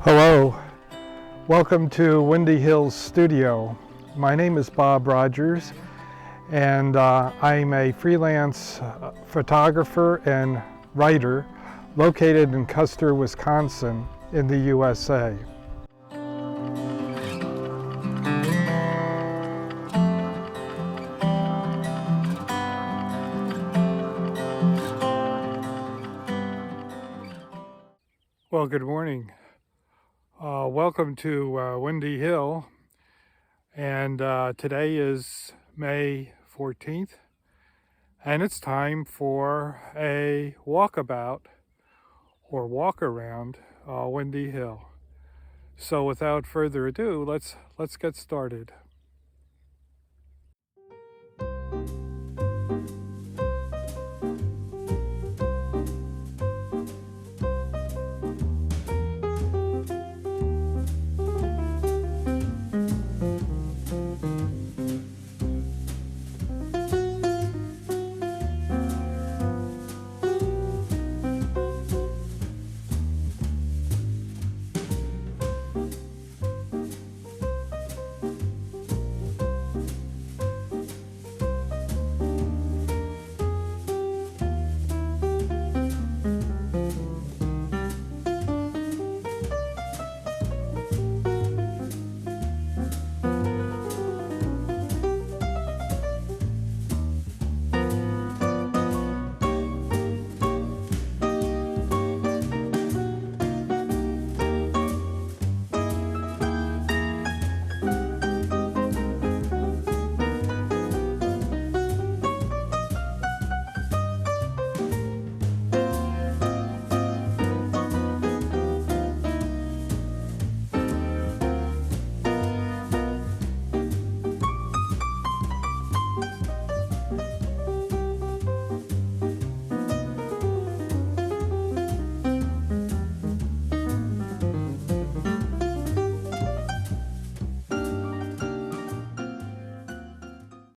Hello, welcome to WyndeHill's studio. My name is Bob Rogers, and I'm a freelance photographer and writer located in Custer, Wisconsin in the USA. Well, good morning. Welcome to WyndeHill, and today is May 14th, and it's time for a walkabout or walk around WyndeHill. So without further ado, let's get started.